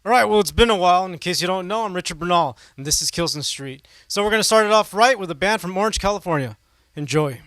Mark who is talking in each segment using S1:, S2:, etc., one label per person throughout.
S1: All right, well, it's been a while, and in case you don't know, I'm Richard Bernal, and this is Kilson Street. So we're going to start it off right with a band from Orange, California. Enjoy.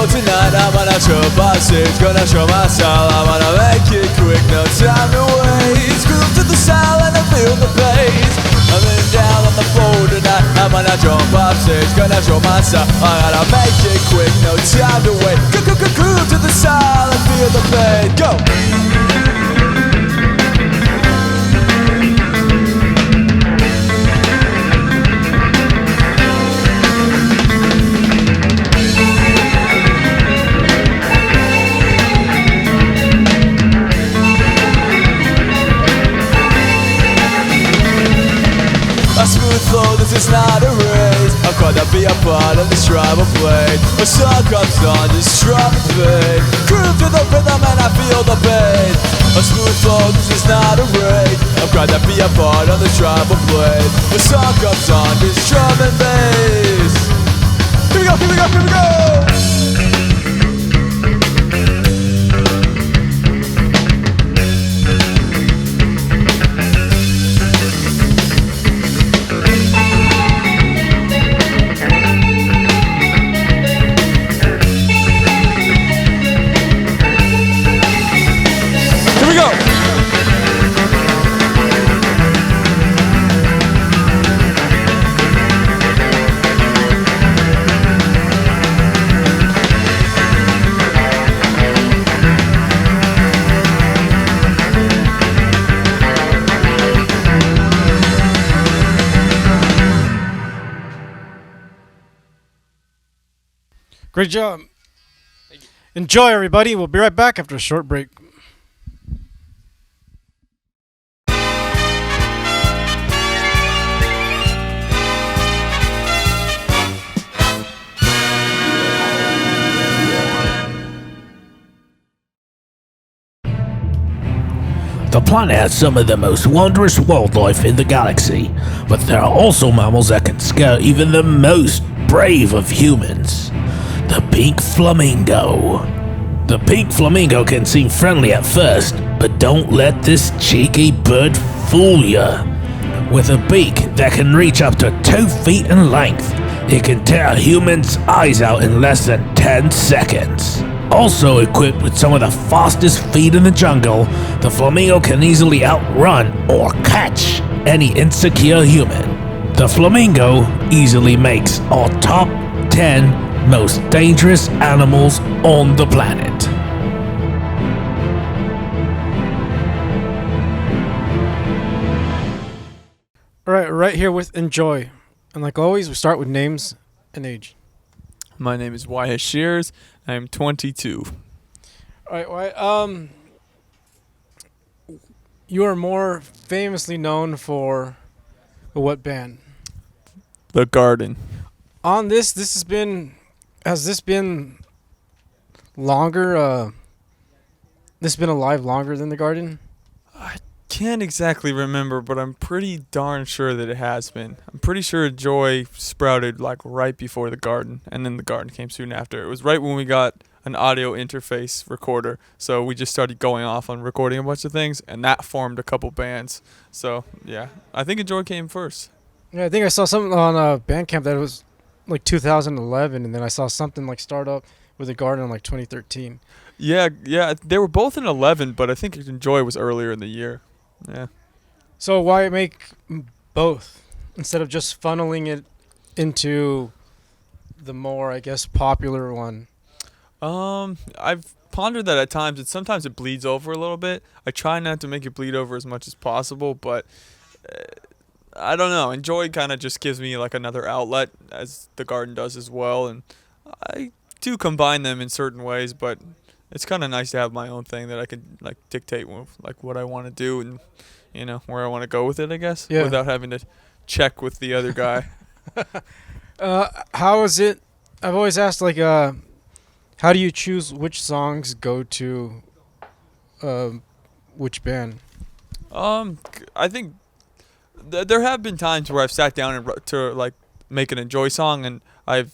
S2: Tonight I'm gonna show passage, gonna show myself. I'm gonna make it quick, no time to waste. Groove to the sound and I feel the bass. I'm in down on the floor tonight. I'm gonna jump passage, gonna show myself. I gotta make it quick, no time to wait. Groove to the sound and feel the pain. Go! A smooth flow, this is not a race. I'm gonna be a part of this tribal play. A song comes on, just drum and fade. Groove to the rhythm and I feel the pain. A smooth flow, this is not a race. I'm gonna be a part of this tribal play. A song comes on, just drum and bass. Here we go, here we go, here we go!
S1: Great job. Enjoy, everybody. We'll be right back after a short break.
S3: The planet has some of the most wondrous wildlife in the galaxy, but there are also mammals that can scare even the most brave of humans. The pink flamingo. The pink flamingo can seem friendly at first, but don't let this cheeky bird fool ya. With a beak that can reach up to 2 feet in length, it can tear a human's eyes out in less than 10 seconds. Also equipped with some of the fastest feet in the jungle, the flamingo can easily outrun or catch any insecure human. The flamingo easily makes our top 10 most dangerous animals on the planet.
S1: All right, right here with Enjoy. And like always, we start with names and age.
S4: My name is Wyatt Shears. I'm 22.
S1: All right, Wyatt. You are more famously known for what band?
S4: The Garden.
S1: On this has this been longer? This been alive longer than the Garden?
S4: I can't exactly remember, but I'm pretty darn sure that it has been. I'm pretty sure Joy sprouted like right before the Garden, and then the Garden came soon after. It was right when we got an audio interface recorder, so we just started going off on recording a bunch of things, and that formed a couple bands. So yeah, I think Joy came first.
S1: Yeah, I think I saw something on Bandcamp that it was like 2011, and then I saw something like start up with the Garden in like 2013.
S4: Yeah, they were both in 11, but I think Joy was earlier in the year. Yeah.
S1: So why make both instead of just funneling it into the more, I guess, popular one?
S4: I've ponder that at times, and sometimes it bleeds over a little bit. I try not to make it bleed over as much as possible, but I don't know. Enjoy kind of just gives me like another outlet, as the garden does as well, and I do combine them in certain ways, but it's kind of nice to have my own thing that I can like dictate like what I want to do and where I want to go with it, I guess, without having to check with the other guy.
S1: How is it? I've always asked, like, how do you choose which songs go to which band?
S4: I think there have been times where I've sat down and to like make an Enjoy song, and I've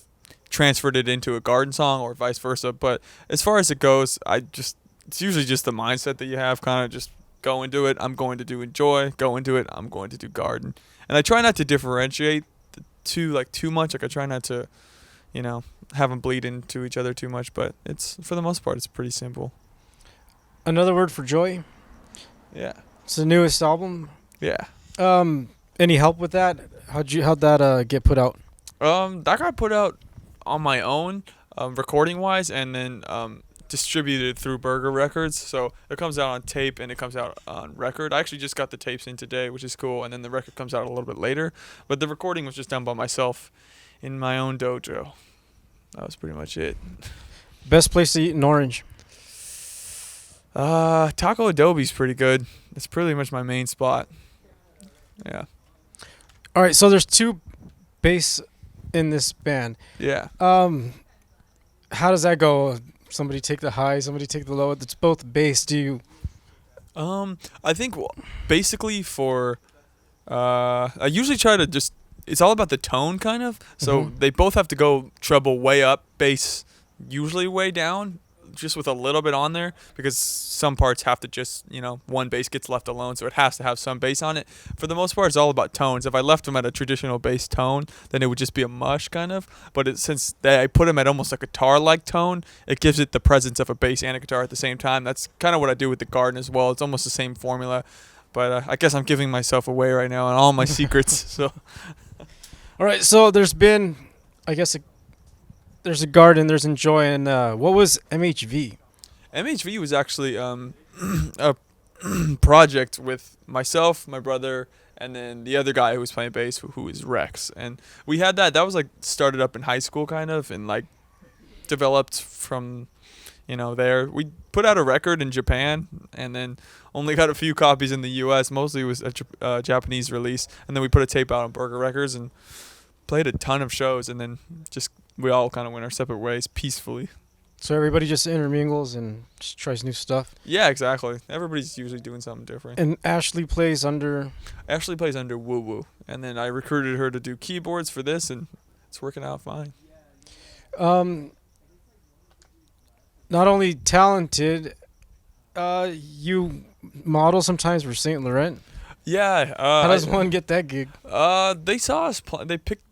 S4: transferred it into a garden song or vice versa. But as far as it goes, it's usually just the mindset that you have, kind of just go into it. I'm going to do Enjoy. Go into it. I'm going to do garden. And I try not to differentiate the two like too much. Like I try not to, have them bleed into each other too much. But it's for the most part, it's pretty simple.
S1: Another word for joy.
S4: Yeah.
S1: It's the newest album.
S4: Yeah.
S1: Any help with that? How'd that get put out?
S4: That got put out on my own, recording wise, and then distributed through Burger Records. So it comes out on tape and it comes out on record. I actually just got the tapes in today, which is cool, and then the record comes out a little bit later. But the recording was just done by myself in my own dojo. That was pretty much it.
S1: Best place to eat in Orange?
S4: Taco Adobe's pretty good. It's pretty much my main spot. Yeah.
S1: All right, so there's two bass in this band.
S4: Yeah.
S1: How does that go? Somebody take the high, somebody take the low. It's both bass. Do you?
S4: I think basically for I usually try to just. It's all about the tone, kind of. So they both have to go treble way up, bass usually way down, just with a little bit on there, because some parts have to just, one bass gets left alone, so it has to have some bass on it. For the most part, it's all about tones. If I left them at a traditional bass tone, then it would just be a mush, kind of. But since I put them at almost a guitar-like tone, it gives it the presence of a bass and a guitar at the same time. That's kind of what I do with the garden as well. It's almost the same formula. But I guess I'm giving myself away right now and all my secrets. So.
S1: All right, so there's been, I guess, there's a garden, there's Enjoy, and what was MHV?
S4: MHV was actually a project with myself, my brother, and then the other guy who was playing bass, who is Rex. And we had that was like started up in high school, kind of, and like developed from, there. We put out a record in Japan, and then only got a few copies in the U.S. Mostly it was a Japanese release, and then we put a tape out on Burger Records and played a ton of shows, and then just we all kind of went our separate ways peacefully.
S1: So everybody just intermingles and just tries new stuff?
S4: Yeah, exactly. Everybody's usually doing something different.
S1: And Ashley plays under
S4: Woo Woo, and then I recruited her to do keyboards for this, and it's working out fine.
S1: Not only talented, you model sometimes for St. Laurent.
S4: Yeah.
S1: How does one get that gig?
S4: They saw us they picked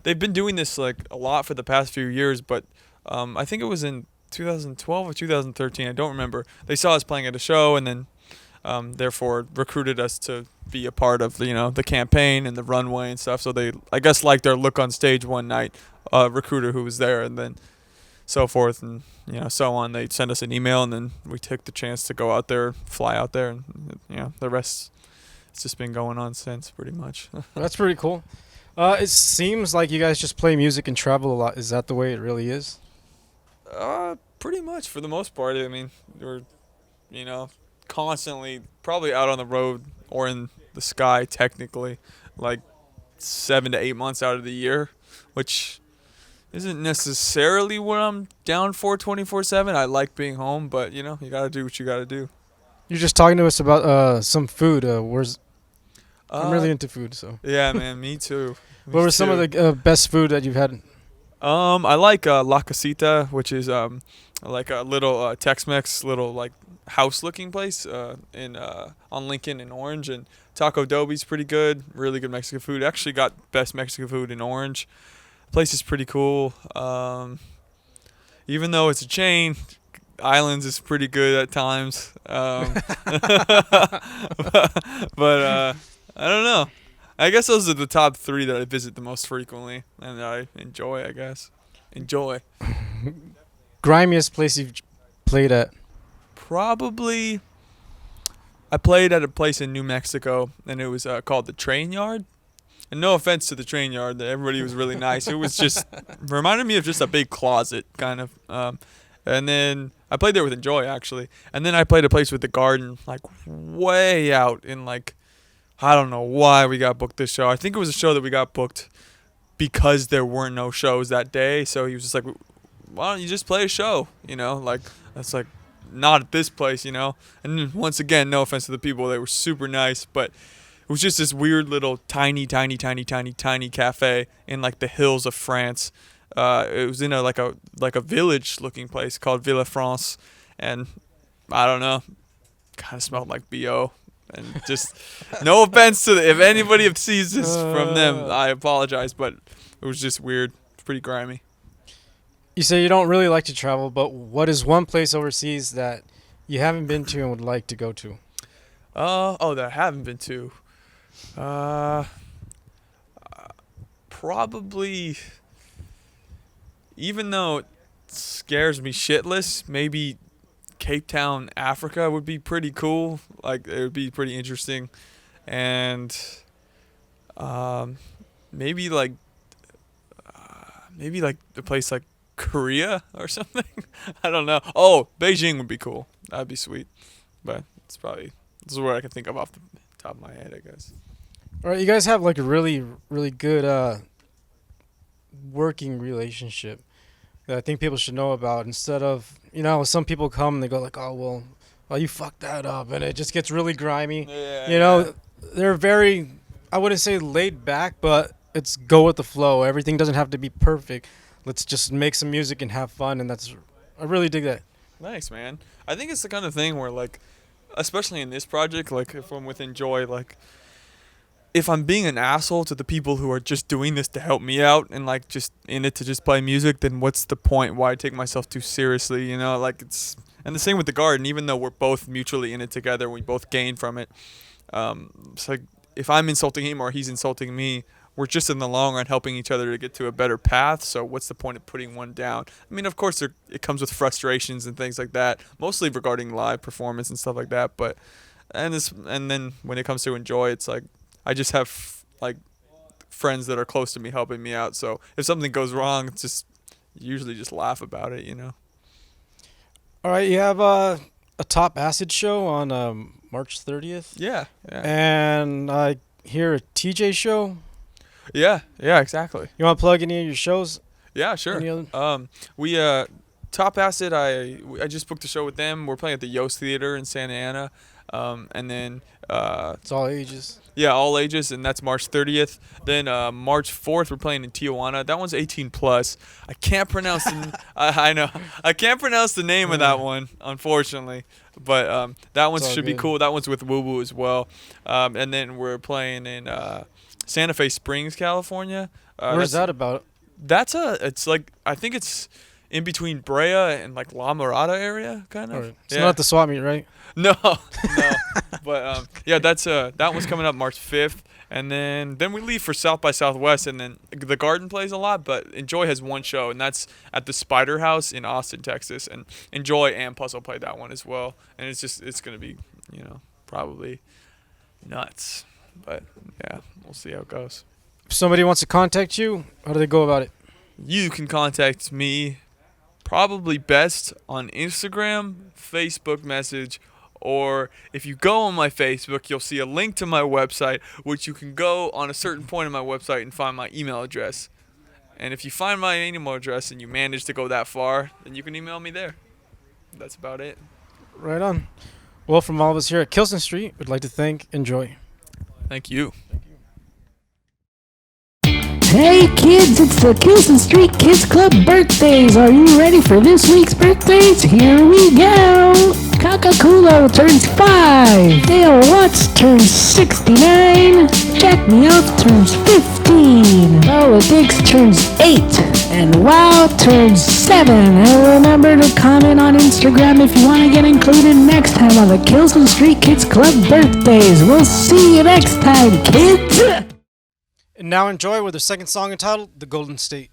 S4: they've been doing this like a lot for the past few years, but I think it was in 2012 or 2013. I don't remember. They saw us playing at a show, and then therefore recruited us to be a part of the campaign and the runway and stuff. So they, I guess, liked our look on stage one night. Recruiter who was there, and then so forth and so on. They sent us an email, and then we took the chance to go out there, fly out there, and the rest. It's just been going on since, pretty much.
S1: That's pretty cool. It seems like you guys just play music and travel a lot. Is that the way it really is?
S4: Pretty much, for the most part. I mean, we're, constantly probably out on the road or in the sky, technically, like 7 to 8 months out of the year, which isn't necessarily what I'm down for 24/7. I like being home, but, you got to do what you got to do.
S1: You're just talking to us about some food. I'm really into food, so.
S4: Yeah, man, me too.
S1: What were some of the best food that you've had?
S4: I like La Casita, which is like a little Tex-Mex, little like house-looking place on Lincoln and Orange, and Taco Adobe's pretty good. Really good Mexican food. Actually got best Mexican food in Orange. The place is pretty cool. Even though it's a chain, Islands is pretty good at times. But I don't know. I guess those are the top 3 that I visit the most frequently and that I enjoy, I guess. Enjoy.
S1: Grimiest place you've played at?
S4: Probably, I played at a place in New Mexico, and it was called the Train Yard. And no offense to the Train Yard, everybody was really nice. It was just reminded me of just a big closet, kind of. And then I played there with Enjoy, actually. And then I played a place with the Garden, like way out in like, I don't know why we got booked this show. I think it was a show that we got booked because there weren't no shows that day. So he was just like, why don't you just play a show? You know, like, that's like, not at this place, you know. And once again, no offense to the people, they were super nice, but it was just this weird little tiny cafe in like the hills of France. It was in like a village looking place called Ville France, and I don't know, kind of smelled like BO. And just no offense to if anybody sees this from them, I apologize, but it was just weird. It's pretty grimy.
S1: You say you don't really like to travel, but what is one place overseas that you haven't been to and would like to go to?
S4: That I haven't been to. Probably, even though it scares me shitless, maybe Cape Town, Africa would be pretty cool. Like, it would be pretty interesting. And maybe like a place like Korea or something. I don't know. Oh, Beijing would be cool. That'd be sweet. But this is what I can think of off the top of my head, I guess.
S1: All right, you guys have like a really, really good working relationship that I think people should know about. Instead of, some people come and they go like, oh, you fucked that up. And it just gets really grimy.
S4: Yeah,
S1: They're very, I wouldn't say laid back, but it's go with the flow. Everything doesn't have to be perfect. Let's just make some music and have fun. And I really dig that.
S4: Nice, man. I think it's the kind of thing where, like, especially in this project, like, if I'm with Enjoy, like, if I'm being an asshole to the people who are just doing this to help me out and, like, just in it to just play music, then what's the point? Why take myself too seriously, Like, it's... And the same with the Garden, even though we're both mutually in it together, we both gain from it. It's like, if I'm insulting him or he's insulting me, we're just in the long run helping each other to get to a better path. So what's the point of putting one down? I mean, of course, it comes with frustrations and things like that, mostly regarding live performance and stuff like that. But and then when it comes to Enjoy, it's like I just have like friends that are close to me helping me out. So if something goes wrong, it's just usually just laugh about it,
S1: All right, you have a Top Acid show on March 30th.
S4: Yeah.
S1: And I hear a TJ show.
S4: Yeah, exactly.
S1: You want to plug any of your shows?
S4: Yeah, sure.
S1: Any other?
S4: We Top Acid. I just booked a show with them. We're playing at the Yost Theater in Santa Ana, and then
S1: it's all ages.
S4: Yeah, all ages, and that's March 30th. Then March 4th, we're playing in Tijuana. That one's 18 plus. I can't pronounce I know I can't pronounce the name of that one, unfortunately. But that one should be cool. That one's with Woo Woo as well. And then we're playing in Santa Fe Springs, California.
S1: Where's that about?
S4: It's like, I think it's in between Brea and like La Mirada area, kind of.
S1: Right. It's not the swap meet, right?
S4: No. But that one's coming up March 5th, and then we leave for South by Southwest, and then the Garden plays a lot, but Enjoy has one show, and that's at the Spider House in Austin, Texas, and Enjoy and Puzzle play that one as well, and it's gonna be probably nuts, but yeah, we'll see how it goes.
S1: If somebody wants to contact you, how do they go about it?
S4: You can contact me probably best on Instagram, Facebook message, or if you go on my Facebook, you'll see a link to my website, which you can go on a certain point on my website and find my email address. And if you find my email address and you manage to go that far, then you can email me there. That's about it.
S1: Right on. Well, from all of us here at Kilson Street, we'd like to thank Enjoy.
S4: Thank you.
S5: Hey kids, it's the Kilson Street Kids Club birthdays. Are you ready for this week's birthdays? Here we go. Coca-Cola turns 5. Dale Watts turns 69. Jack Meow turns 15. Lola Dix turns 8. And Wow turns 7. And remember to comment on Instagram if you want to get included next time on the Kilson Street Kids Club birthdays. We'll see you next time, kids.
S1: And now Enjoy with their second song entitled The Golden State.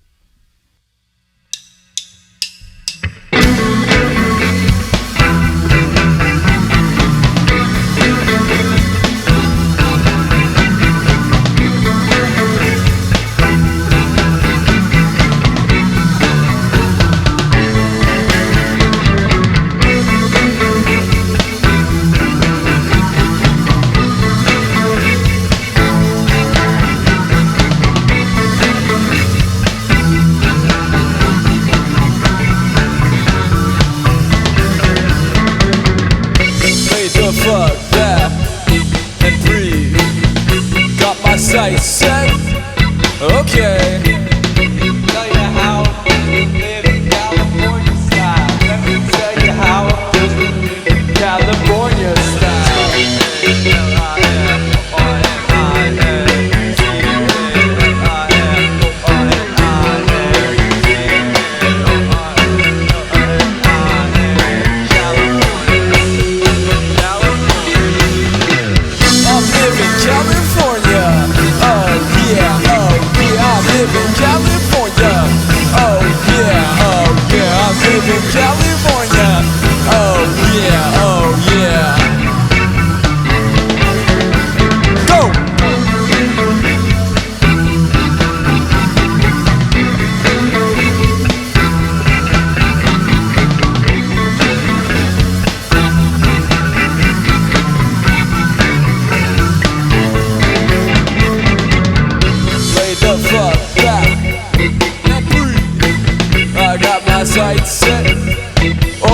S2: tight set.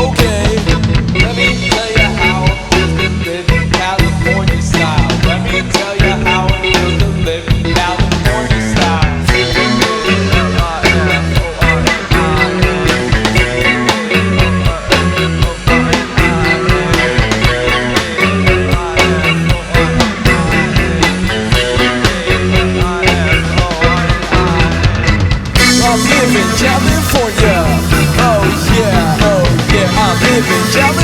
S2: Okay, let me tell you how it feels to live in California style. Let me tell you how it feels to live in California style. I live in California. Oh yeah, I live in California.